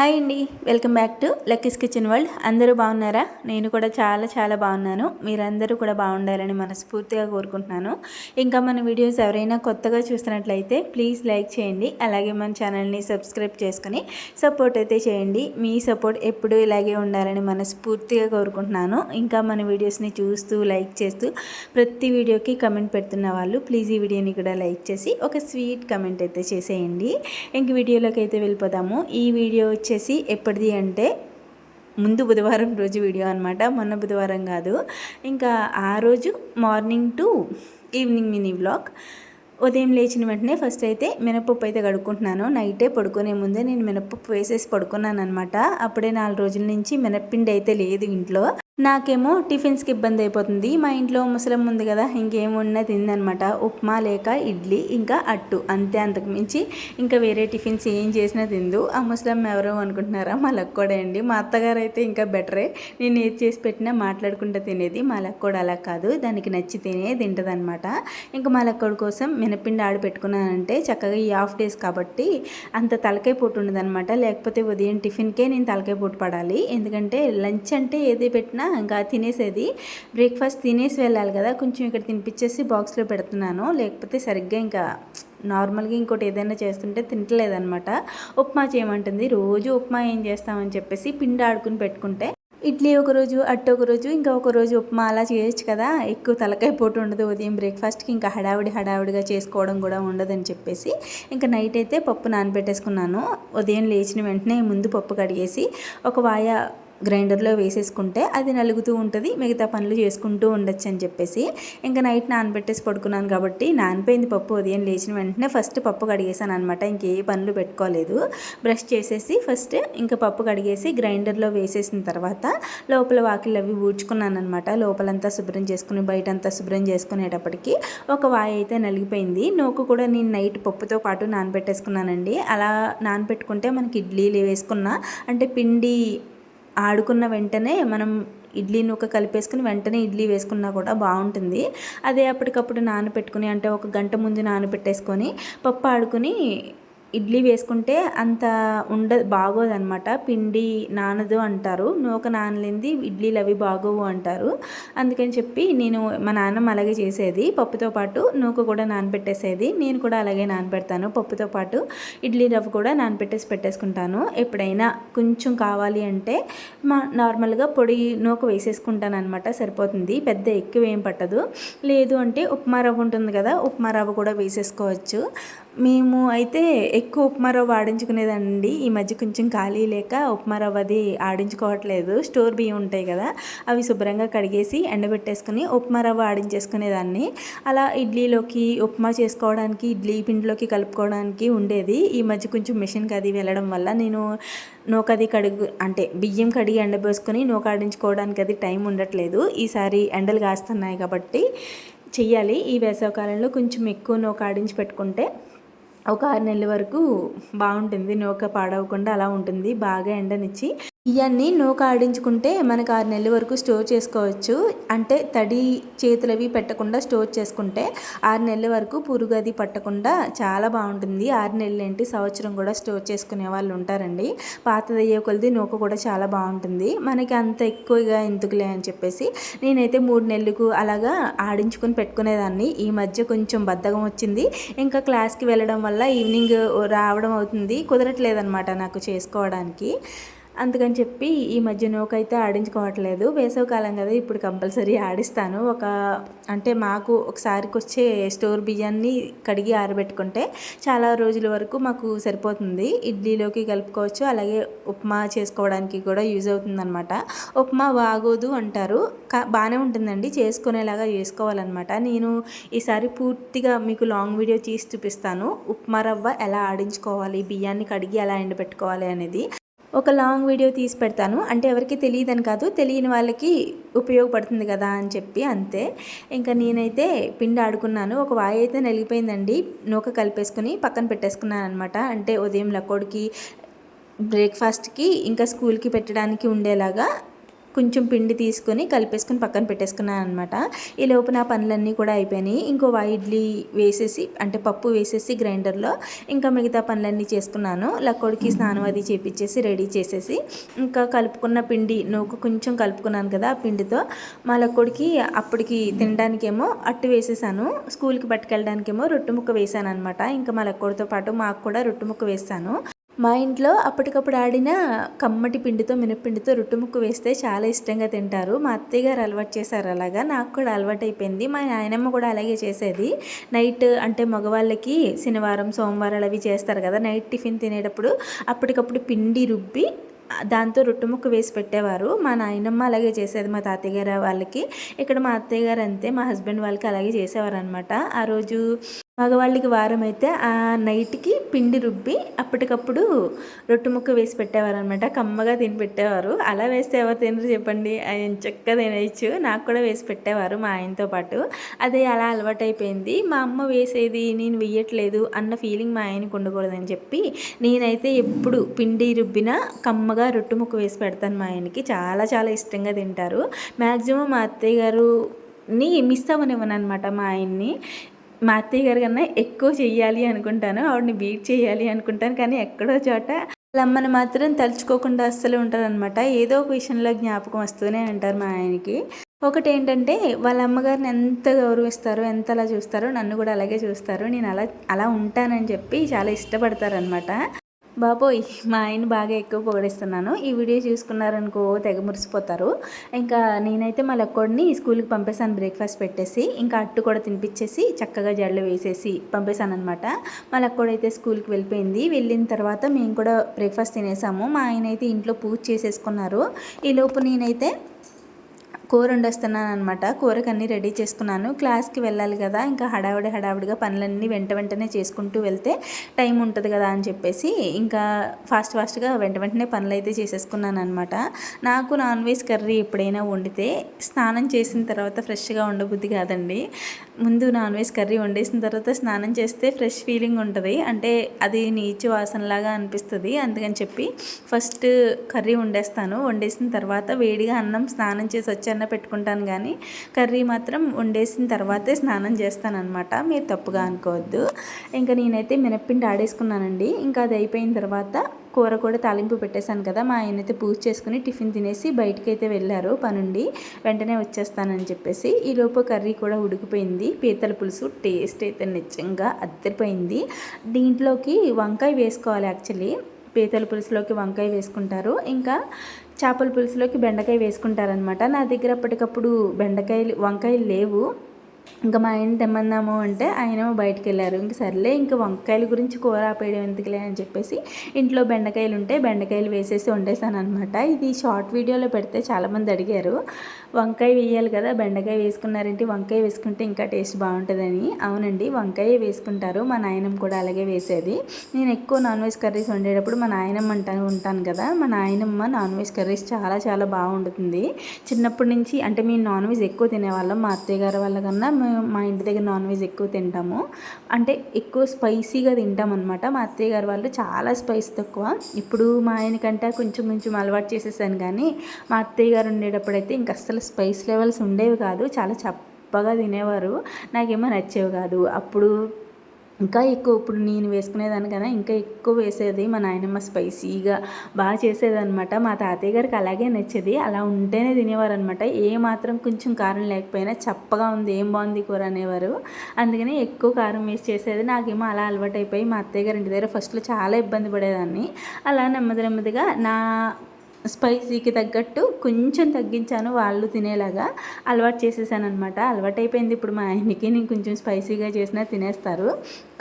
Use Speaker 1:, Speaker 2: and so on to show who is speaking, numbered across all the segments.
Speaker 1: Hi అండి, welcome back to Lucky's kitchen world. అందరూ బాగున్నారా? నేను కూడా చాలా చాలా బాగున్నాను. మీరందరూ కూడా బాగుండాలని మనస్ఫూర్తిగా కోరుకుంటున్నాను. ఇంకా మన వీడియోస్ ఎవరైనా కొత్తగా చూస్తున్నట్లయితే ప్లీజ్ లైక్ చేయండి. అలాగే మన ఛానల్ని సబ్స్క్రైబ్ చేసుకుని సపోర్ట్ అయితే చేయండి. మీ సపోర్ట్ ఎప్పుడూ ఇలాగే ఉండాలని మనస్ఫూర్తిగా కోరుకుంటున్నాను. ఇంకా మన వీడియోస్ని చూస్తూ లైక్ చేస్తూ ప్రతి వీడియోకి కమెంట్ పెడుతున్న వాళ్ళు ప్లీజ్ ఈ వీడియోని కూడా లైక్ చేసి ఒక స్వీట్ కమెంట్ అయితే చేసేయండి. ఇంక వీడియోలోకి అయితే వెళ్ళిపోదాము. ఈ వీడియో వచ్చేసి ఎప్పటిది అంటే ముందు బుధవారం రోజు వీడియో అనమాట, మొన్న బుధవారం కాదు. ఇంకా ఆ రోజు morning to evening mini vlog. ఉదయం లేచిన వెంటనే ఫస్ట్ అయితే మినపప్పు అయితే కడుక్కుంటున్నాను. నైటే పడుకునే ముందే నేను మినపప్పు వేసేసి పడుకున్నాను అనమాట. అప్పుడే 4 రోజుల నుంచి మినప్పిండి అయితే లేదు ఇంట్లో. నాకేమో టిఫిన్స్కి ఇబ్బంది అయిపోతుంది. మా ఇంట్లో ముసలం ఉంది కదా, ఇంకేమున్నా తిందనమాట. ఉప్మా లేక ఇడ్లీ ఇంకా అట్టు, అంతే. అంతకు మించి ఇంకా వేరే టిఫిన్స్ ఏం చేసినా తిందు. ఆ ముసలం ఎవరో అనుకుంటున్నారా? మా లక్కోడే అండి. మా అత్తగారు అయితే ఇంకా బెటరే. నేను ఏది చేసి పెట్టినా మాట్లాడుకుంటూ తినేది. మా లక్కోడు అలా కాదు, దానికి నచ్చితేనే తింటదనమాట. ఇంకా మా లక్కోడు కోసం మినపిండి ఆడి పెట్టుకున్నానంటే చక్కగా ఈ హాఫ్ డేస్ కాబట్టి అంత తలకాయ పోటు ఉండదనమాట. లేకపోతే ఉదయం టిఫిన్కే నేను తలకాయ పోటు పడాలి. ఎందుకంటే లంచ్ అంటే ఏది పెట్టినా ఇంకా తినేసేది. బ్రేక్ఫాస్ట్ తినేసి వెళ్ళాలి కదా, కొంచెం ఇక్కడ తినిపించేసి బాక్స్లో పెడుతున్నాను. లేకపోతే సరిగ్గా ఇంకా నార్మల్గా ఇంకోటి ఏదైనా చేస్తుంటే తింటలేదనమాట. ఉప్మా చేయమంటుంది. రోజు ఉప్మా ఏం చేస్తామని చెప్పేసి పిండి ఆడుకుని పెట్టుకుంటే ఇడ్లీ ఒకరోజు, అట్టు ఒకరోజు, ఇంకా ఒకరోజు ఉప్మా అలా చేయొచ్చు కదా, ఎక్కువ తలకాయ పోటు ఉండదు. ఉదయం బ్రేక్ఫాస్ట్కి ఇంకా హడావిడిగా చేసుకోవడం కూడా ఉండదని చెప్పేసి ఇంకా నైట్ అయితే పప్పు నానబెట్టేసుకున్నాను. ఉదయం లేచిన వెంటనే ముందు పప్పు కడిగేసి ఒక వాయ గ్రైండర్లో వేసేసుకుంటే అది నలుగుతూ ఉంటుంది, మిగతా పనులు చేసుకుంటూ ఉండొచ్చు అని చెప్పేసి ఇంకా నైట్ నానబెట్టేసి పడుకున్నాను కాబట్టి నానిపోయింది పప్పు. ఉదయం లేచిన వెంటనే ఫస్ట్ పప్పు కడిగేసాను అనమాట. ఇంకే పనులు పెట్టుకోలేదు. బ్రష్ చేసేసి ఫస్ట్ ఇంకా పప్పు కడిగేసి గ్రైండర్లో వేసేసిన తర్వాత లోపల వాకిళ్ళు అవి ఊడ్చుకున్నాను అనమాట. లోపలంతా శుభ్రం చేసుకుని బయటంతా శుభ్రం చేసుకునేటప్పటికి ఒక వాయి అయితే నలిగిపోయింది. నూకు కూడా నేను నైట్ పప్పుతో పాటు నానబెట్టేసుకున్నానండి. అలా నానబెట్టుకుంటే మనకి ఇడ్లీలు వేసుకున్న అంటే పిండి ఆడుకున్న వెంటనే మనం ఇడ్లీ నూక కలిపేసుకుని వెంటనే ఇడ్లీ వేసుకున్నా కూడా బాగుంటుంది. అదే అప్పటికప్పుడు నానబెట్టుకుని అంటే ఒక గంట ముందు నానబెట్టేసుకొని పప్పు ఆడుకుని ఇడ్లీ వేసుకుంటే అంత బాగోదన్నమాట. పిండి నానదు అంటారు, నూక నానలేంది ఇడ్లీలు అవి బాగోవు అంటారు. అందుకని చెప్పి మా నాన్నమ్మ అలాగే చేసేది. పప్పుతో పాటు నూక కూడా నానబెట్టేసేది. నేను కూడా అలాగే నానబెడతాను. పప్పుతో పాటు ఇడ్లీ రవ్వ కూడా పెట్టేసుకుంటాను. ఎప్పుడైనా కొంచెం కావాలి అంటే నార్మల్గా పొడి నూక వేసేసుకుంటాను అనమాట, సరిపోతుంది. పెద్ద ఎక్కువ ఏం పట్టదు. లేదు అంటే ఉప్మా రవ్వ ఉంటుంది కదా, ఉప్మా రవ్వ కూడా వేసేసుకోవచ్చు. మేము అయితే ఎక్కువ ఉప్మా రవ్వ ఆడించుకునేదండి. ఈ మధ్య కొంచెం ఖాళీ లేక ఉప్మా రవ్వ అది ఆడించుకోవట్లేదు. స్టోర్ బియ్యం ఉంటాయి కదా, అవి శుభ్రంగా కడిగేసి ఎండబెట్టేసుకుని ఉప్మా రవ్వ ఆడించేసుకునేదాన్ని. అలా ఇడ్లీలోకి ఉప్మా చేసుకోవడానికి ఇడ్లీ పిండిలోకి కలుపుకోవడానికి ఉండేది. ఈ మధ్య కొంచెం మిషన్కి అది వెళ్ళడం వల్ల నేను నూకది అంటే బియ్యం కడిగి ఎండబోసుకొని నూక ఆడించుకోవడానికి అది టైం ఉండట్లేదు. ఈసారి ఎండలు కాస్తున్నాయి కాబట్టి చెయ్యాలి. ఈ వేసవికాలంలో కొంచెం ఎక్కువ నూక ఆడించి పెట్టుకుంటే ఒక 6 నెలల వరకు బాగుంటుంది. నూక పాడవకుండా అలా ఉంటుంది. బాగా ఎండనిచ్చి ఇవన్నీ నూక ఆడించుకుంటే మనకు 6 నెలల వరకు స్టోర్ చేసుకోవచ్చు. అంటే తడి చేతులవి పెట్టకుండా స్టోర్ చేసుకుంటే 6 నెలల వరకు పురుగు అది పట్టకుండా చాలా బాగుంటుంది. 6 నెలలు ఏంటి, సంవత్సరం కూడా స్టోర్ చేసుకునే వాళ్ళు ఉంటారండి. పాతదయ్యే కొలది నూక కూడా చాలా బాగుంటుంది. మనకి అంత ఎక్కువగా ఎందుకులే అని చెప్పేసి నేనైతే 3 నెలలకు అలాగా ఆడించుకొని పెట్టుకునేదాన్ని. ఈ మధ్య కొంచెం బద్ధకం వచ్చింది. ఇంకా క్లాస్కి వెళ్ళడం వల్ల ఈవినింగ్ రావడం అవుతుంది, కుదరట్లేదనమాట నాకు చేసుకోవడానికి. అందుకని చెప్పి ఈ మధ్య నూకైతే ఆడించుకోవట్లేదు. వేసవికాలం కదా, ఇప్పుడు కంపల్సరీ ఆడిస్తాను. అంటే మాకు ఒకసారికి వచ్చే స్టోర్ బియ్యాన్ని కడిగి ఆరబెట్టుకుంటే చాలా రోజుల వరకు మాకు సరిపోతుంది. ఇడ్లీలోకి కలుపుకోవచ్చు, అలాగే ఉప్మా చేసుకోవడానికి కూడా యూజ్ అవుతుందన్నమాట. ఉప్మా బాగోదు అంటారు, బాగానే ఉంటుందండి, చేసుకునేలాగా చేసుకోవాలన్నమాట. నేను ఈసారి పూర్తిగా మీకు లాంగ్ వీడియో తీసి చూపిస్తాను. ఉప్మా రవ్వ ఎలా ఆడించుకోవాలి, బియ్యాన్ని కడిగి ఎలా ఎండబెట్టుకోవాలి అనేది ఒక లాంగ్ వీడియో తీసి పెడతాను. అంటే ఎవరికి తెలియదని కాదు, తెలియని వాళ్ళకి ఉపయోగపడుతుంది కదా అని చెప్పి, అంతే. ఇంకా నేనైతే పిండి ఆడుకున్నాను. ఒక వాయి అయితే నలిగిపోయిందండి. నూక కలిపేసుకుని పక్కన పెట్టేసుకున్నాను అనమాట. అంటే ఉదయం లక్కోడికి బ్రేక్ఫాస్ట్కి ఇంకా స్కూల్కి పెట్టడానికి ఉండేలాగా కొంచెం పిండి తీసుకొని కలిపేసుకొని పక్కన పెట్టేసుకున్నాను అనమాట. ఈ లోపు నా పనులన్నీ కూడా అయిపోయినాయి. ఇంకో ఇడ్లీ వేసేసి అంటే పప్పు వేసేసి గ్రైండర్లో ఇంకా మిగతా పనులన్నీ చేసుకున్నాను. లక్కోడికి స్నానం అది చేపించేసి రెడీ చేసేసి ఇంకా కలుపుకున్న పిండి నూక కొంచెం కలుపుకున్నాను కదా, ఆ పిండితో మా లక్కోడికి అప్పటికి తినడానికేమో అట్టు వేసేసాను, స్కూల్కి పట్టుకెళ్ళడానికేమో రొట్టె ముక్క వేసాను అనమాట. ఇంకా మా లక్కోడితో పాటు మాకు కూడా రొట్టె ముక్క వేస్తాను. మా ఇంట్లో అప్పటికప్పుడు ఆడిన కమ్మటి పిండితో మినప్పిండితో రొట్టె ముక్క వేస్తే చాలా ఇష్టంగా తింటారు. మా అత్తయ్య గారు అలవాటు చేశారు అలాగా, నాకు కూడా అలవాటు అయిపోయింది. మా నాయనమ్మ కూడా అలాగే చేసేది. నైట్ అంటే మగవాళ్ళకి శనివారం సోమవారాలు అవి చేస్తారు కదా, నైట్ టిఫిన్ తినేటప్పుడు అప్పటికప్పుడు పిండి రుబ్బి దాంతో రొట్టె ముక్క వేసి పెట్టేవారు. మా నాయనమ్మ అలాగే చేసేది మా తాతయ్య గారు వాళ్ళకి. ఇక్కడ మా అత్తయ్య గారు అంతే, మా హస్బెండ్ వాళ్ళకి అలాగే చేసేవారు అనమాట. ఆ రోజు మగవాళ్ళకి వారం అయితే ఆ నైట్కి పిండి రుబ్బి అప్పటికప్పుడు రొట్టె ముక్క వేసి పెట్టేవారు అనమాట. కమ్మగా తిని పెట్టేవారు. అలా వేస్తే ఎవరు తినరు చెప్పండి, ఆయన చక్కగా తినేయచ్చు. నాకు కూడా వేసి పెట్టేవారు మా ఆయనతో పాటు. అదే అలా అలవాటు అయిపోయింది. మా అమ్మ వేసేది నేను వేయట్లేదు అన్న ఫీలింగ్ మా ఆయనకు ఉండకూడదని చెప్పి నేనైతే ఎప్పుడు పిండి రుబ్బిన కమ్మగా రొట్టె ముక్క వేసి పెడతాను. మా ఆయనకి చాలా చాలా ఇష్టంగా తింటారు. మ్యాక్సిమం మా అత్తయ్య గారుని మిస్ అవ్వనివ్వను అనమాట. మా ఆయన్ని మా అత్తయ్య గారి కన్నా ఎక్కువ చెయ్యాలి అనుకుంటాను, ఆవిడని బీట్ చేయాలి అనుకుంటాను. కానీ ఎక్కడో చోట వాళ్ళ అమ్మని మాత్రం తలుచుకోకుండా అస్సలు ఉంటారనమాట. ఏదో ఒక విషయంలో జ్ఞాపకం వస్తూనే అంటారు మా ఆయనకి. ఒకటి ఏంటంటే వాళ్ళ అమ్మగారిని ఎంత గౌరవిస్తారో ఎంత అలా చూస్తారో నన్ను కూడా అలాగే చూస్తారు. నేను అలా ఉంటానని చెప్పి చాలా ఇష్టపడతారనమాట. బాబోయ్, మా ఆయన బాగా ఎక్కువ పొగడిస్తున్నాను. ఈ వీడియో చూసుకున్నారనుకో తెగ మురిసిపోతారు. ఇంకా నేనైతే మా లక్కోడిని స్కూల్కి పంపేశాను, బ్రేక్ఫాస్ట్ పెట్టేసి ఇంకా అట్టు కూడా తినిపించేసి చక్కగా జడలు వేసేసి పంపేశాను అనమాట. మా లక్కోడైతే స్కూల్కి వెళ్ళిపోయింది. వెళ్ళిన తర్వాత మేము కూడా బ్రేక్ఫాస్ట్ తినేసాము. మా ఆయన అయితే ఇంట్లో పూజ చేసేసుకున్నారు. ఈలోపు నేనైతే కూర వండేస్తున్నాను అనమాట. కూరకి అన్నీ రెడీ చేసుకున్నాను. క్లాస్కి వెళ్ళాలి కదా, ఇంకా హడావిడిగా పనులన్నీ వెంటనే చేసుకుంటూ వెళ్తే టైం ఉంటుంది కదా అని చెప్పేసి ఇంకా ఫాస్ట్గా వెంటనే పనులు అయితే చేసేసుకున్నాను అనమాట. నాకు నాన్ వెజ్ కర్రీ ఎప్పుడైనా వండితే స్నానం చేసిన తర్వాత ఫ్రెష్గా ఉండబుద్ధి కాదండి. ముందు నాన్ వెజ్ కర్రీ వండేసిన తర్వాత స్నానం చేస్తే ఫ్రెష్ ఫీలింగ్ ఉంటుంది, అంటే అది నీచు వాసనలాగా అనిపిస్తుంది. అందుకని చెప్పి ఫస్ట్ కర్రీ వండేసిన తర్వాత వేడిగా అన్నం స్నానం చేసి వచ్చాను పెట్టుకుంటాను. కానీ కర్రీ మాత్రం వండేసిన తర్వాతే స్నానం చేస్తాను అనమాట. మీరు తప్పుగా అనుకోవద్దు. ఇంకా నేనైతే మినప్పిండి ఆడేసుకున్నానండి. ఇంకా అది అయిపోయిన తర్వాత కూర కూడా తాలింపు పెట్టేశాను కదా, మా ఆయన అయితే పూజ చేసుకుని టిఫిన్ తినేసి బయటకైతే వెళ్ళారు పనుండి, వెంటనే వచ్చేస్తానని చెప్పేసి. ఈలోపు కర్రీ కూడా ఉడికిపోయింది. పీతల పులుసు టేస్ట్ అయితే నిజంగా అద్దరిపోయింది. దీంట్లోకి వంకాయ వేసుకోవాలి. యాక్చువల్లీ పీతల పులుసులోకి వంకాయ వేసుకుంటారు, ఇంకా చేపల పులుసులోకి బెండకాయ వేసుకుంటారనమాట. నా దగ్గర అప్పటికప్పుడు వంకాయలు లేవు. ఇంకా మా ఆయన తెమ్మన్నాము అంటే ఆయనేమో బయటకు వెళ్ళారు. ఇంక సర్లే, ఇంక వంకాయల గురించి కూర ఆపేయడం ఎందుకులే అని చెప్పేసి ఇంట్లో బెండకాయలు ఉంటే బెండకాయలు వేసేసి వండేసాను అనమాట. ఇది షార్ట్ వీడియోలో పెడితే చాలామంది అడిగారు, వంకాయ వేయాలి కదా బెండకాయ వేసుకున్నారంటే, వంకాయ వేసుకుంటే ఇంకా టేస్ట్ బాగుంటుందని. అవునండి, వంకాయ వేసుకుంటారు. మా నాయనమ్మ కూడా అలాగే వేసేది. నేను ఎక్కువ నాన్ వెజ్ కర్రీస్ వండేటప్పుడు మా నాయనమ్మ ఉంటాను కదా, మా నాయనమ్మ నాన్ వెజ్ కర్రీస్ చాలా చాలా బాగుంటుంది. చిన్నప్పటి నుంచి అంటే మేము నాన్ వెజ్ ఎక్కువ తినేవాళ్ళం. మా అత్తయ్య గారి వాళ్ళ కన్నా మా ఇంటి దగ్గర నాన్ వెజ్ ఎక్కువ తింటాము, అంటే ఎక్కువ స్పైసీగా తింటాం అనమాట. మా అత్తయ్య గారు వాళ్ళు చాలా స్పైస్ తక్కువ. ఇప్పుడు మా ఆయనకంటే కొంచెం అలవాటు చేసేసాను. కానీ మా అత్తయ్య గారు ఉండేటప్పుడైతే ఇంక అస్సలు స్పైస్ లెవెల్స్ ఉండేవి కాదు, చాలా చప్పగా తినేవారు. నాకేమో నచ్చేవి కాదు. అప్పుడు ఇంకా ఎక్కువ, ఇప్పుడు నేను వేసుకునేదానికన్నా ఇంకా ఎక్కువ వేసేది మా నాయనమ్మ. స్పైసీగా బాగా చేసేదనమాట. మా తాతయ్య గారికి అలాగే నచ్చేది, అలా ఉంటేనే తినేవారు అనమాట. ఏ మాత్రం కొంచెం కారం లేకపోయినా చప్పగా ఉంది, ఏం బాగుంది కూర అనేవారు. అందుకని ఎక్కువ కారం వేసి చేసేది. నాకేమో అలా అలవాటు అయిపోయి మా అత్తయ్య గారి ఇంటి దగ్గర ఫస్ట్లో చాలా ఇబ్బంది పడేదాన్ని. అలా నెమ్మదిగా నా స్పైసీకి తగ్గట్టు కొంచెం తగ్గించాను, వాళ్ళు తినేలాగా అలవాటు చేసేసాను అనమాట. అలవాటు అయిపోయింది ఇప్పుడు మా ఆయనకి. నేను కొంచెం స్పైసీగా చేసినా తినేస్తారు.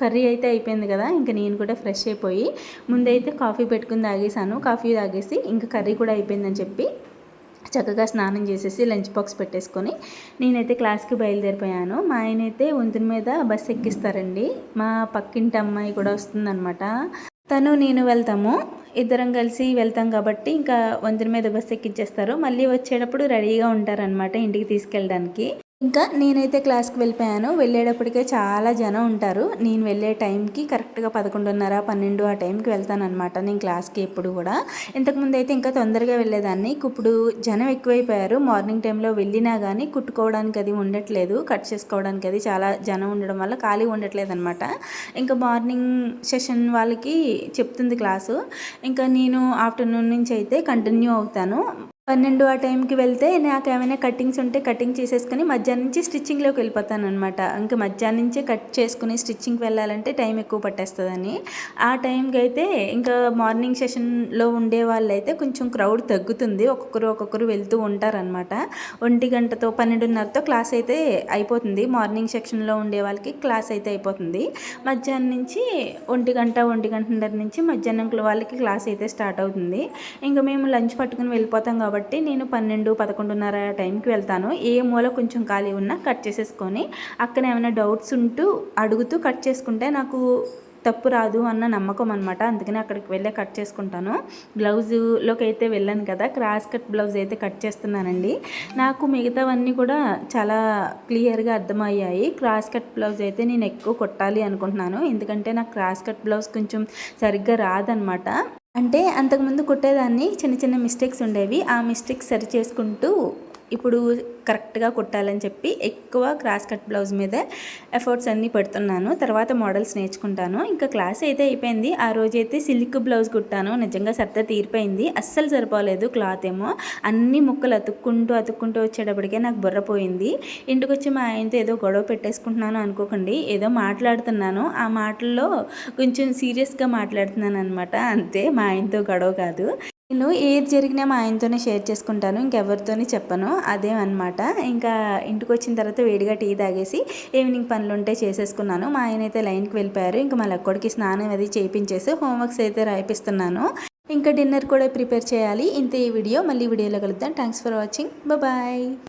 Speaker 1: కర్రీ అయితే అయిపోయింది కదా, ఇంకా నేను కూడా ఫ్రెష్ అయిపోయి ముందైతే కాఫీ పెట్టుకుని తాగేసాను. కాఫీ తాగేసి ఇంకా కర్రీ కూడా అయిపోయిందని చెప్పి చక్కగా స్నానం చేసేసి లంచ్ బాక్స్ పెట్టేసుకొని నేనైతే క్లాస్కి బయలుదేరిపోయాను. మా ఆయన అయితే వంతెన మీద బస్సు ఎక్కిస్తారండి. మా పక్కింటి అమ్మాయి కూడా వస్తుందన్నమాట. తను నేను వెళ్తాము, ఇద్దరం కలిసి వెళ్తాం కాబట్టి ఇంకా వంతెన మీద బస్సు ఎక్కించేస్తారు. మళ్ళీ వచ్చేటప్పుడు రెడీగా ఉంటారనమాట ఇంటికి తీసుకెళ్ళడానికి. ఇంకా నేనైతే క్లాస్కి వెళ్ళిపోయాను. వెళ్ళేటప్పటికే చాలా జనం ఉంటారు. నేను వెళ్ళే టైంకి కరెక్ట్గా 11:30, 12 ఆ టైంకి వెళ్తానమాట నేను క్లాస్కి ఎప్పుడు కూడా. ఇంతకుముందు అయితే ఇంకా తొందరగా వెళ్ళేదాన్ని. ఇప్పుడు జనం ఎక్కువైపోయారు. మార్నింగ్ టైంలో వెళ్ళినా కానీ కుట్టుకోవడానికి అది ఉండట్లేదు, కట్ చేసుకోవడానికి అది చాలా జనం ఉండడం వల్ల ఖాళీ ఉండట్లేదు అనమాట. ఇంకా మార్నింగ్ సెషన్ వాళ్ళకి చెప్తుంది క్లాసు. ఇంకా నేను ఆఫ్టర్నూన్ నుంచి అయితే కంటిన్యూ అవుతాను. 12 ఆ టైంకి వెళ్తే నాకు ఏమైనా కటింగ్స్ ఉంటే కటింగ్ చేసేసుకుని మధ్యాహ్నం నుంచి స్టిచ్చింగ్లోకి వెళ్ళిపోతాను అనమాట. ఇంకా మధ్యాహ్నం నుంచే కట్ చేసుకుని స్టిచ్చింగ్కి వెళ్ళాలంటే టైం ఎక్కువ పట్టేస్తుందని ఆ టైంకి అయితే ఇంకా మార్నింగ్ సెషన్లో ఉండే వాళ్ళు అయితే కొంచెం క్రౌడ్ తగ్గుతుంది. ఒక్కొక్కరు వెళ్తూ ఉంటారనమాట. 1 గంటతో 12:30తో క్లాస్ అయితే అయిపోతుంది. మార్నింగ్ సెక్షన్లో ఉండే వాళ్ళకి క్లాస్ అయితే అయిపోతుంది. మధ్యాహ్నం నుంచి 1 గంట 1:30 నుంచి మధ్యాహ్నం వాళ్ళకి క్లాస్ అయితే స్టార్ట్ అవుతుంది. ఇంకా మేము లంచ్ పట్టుకుని వెళ్ళిపోతాం కాబట్టి నేను 12, 11:30 టైంకి వెళ్తాను. ఏ మూల కొంచెం ఖాళీ ఉన్నా కట్ చేసేసుకొని అక్కడ ఏమైనా డౌట్స్ ఉంటూ అడుగుతూ కట్ చేసుకుంటే నాకు తప్పు రాదు అన్న నమ్మకం అనమాట. అందుకని అక్కడికి వెళ్ళే కట్ చేసుకుంటాను. బ్లౌజులోకి అయితే వెళ్ళాను కదా, క్రాస్ కట్ బ్లౌజ్ అయితే కట్ చేస్తున్నానండి. నాకు మిగతావన్నీ కూడా చాలా క్లియర్గా అర్థమయ్యాయి. క్రాస్ కట్ బ్లౌజ్ అయితే నేను ఎక్కువ కొట్టాలి అనుకుంటున్నాను. ఎందుకంటే నాకు క్రాస్ కట్ బ్లౌజ్ కొంచెం సరిగ్గా రాదనమాట. అంటే అంతకుముందు కుట్టేదాన్ని, చిన్న చిన్న మిస్టేక్స్ ఉండేవి. ఆ మిస్టేక్స్ సరి చేసుకుంటూ ఇప్పుడు కరెక్ట్గా కుట్టాలని చెప్పి ఎక్కువ క్రాస్ కట్ బ్లౌజ్ మీదే ఎఫర్ట్స్ అన్నీ పెడుతున్నాను. తర్వాత మోడల్స్ నేర్చుకుంటాను. ఇంకా క్లాస్ అయితే అయిపోయింది. ఆ రోజైతే సిల్క్ బ్లౌజ్ కుట్టాను. నిజంగా సర్ద తీరిపోయింది. అస్సలు సరిపోలేదు క్లాత్ ఏమో. అన్ని ముక్కలు అతుక్కుంటూ వచ్చేటప్పటికే నాకు బుర్రపోయింది. ఇంటికి వచ్చి మా ఆయనతో ఏదో గొడవ పెట్టేసుకుంటున్నాను అనుకోకండి. ఏదో మాట్లాడుతున్నాను. ఆ మాటల్లో కొంచెం సీరియస్గా మాట్లాడుతున్నాను అనమాట. అంతే, మా ఆయనతో గొడవ కాదు. నేను ఏది జరిగినా మా ఆయనతోనే షేర్ చేసుకుంటాను. ఇంకెవరితోని చెప్పను. అదే అనమాట. ఇంకా ఇంటికి వచ్చిన తర్వాత వేడిగా టీ తాగేసి ఈవినింగ్ పనులు ఉంటే చేసేసుకున్నాను. మా ఆయన అయితే లైన్కి వెళ్ళిపోయారు. ఇంకా మా లక్కోడికి స్నానం అది చేయించేసి హోంవర్క్స్ అయితే రాయిపిస్తున్నాను. ఇంకా డిన్నర్ కూడా ప్రిపేర్ చేయాలి. ఇంతే ఈ వీడియో. మళ్ళీ వీడియోలో కలుద్దాం. Thanks for watching. బాయ్.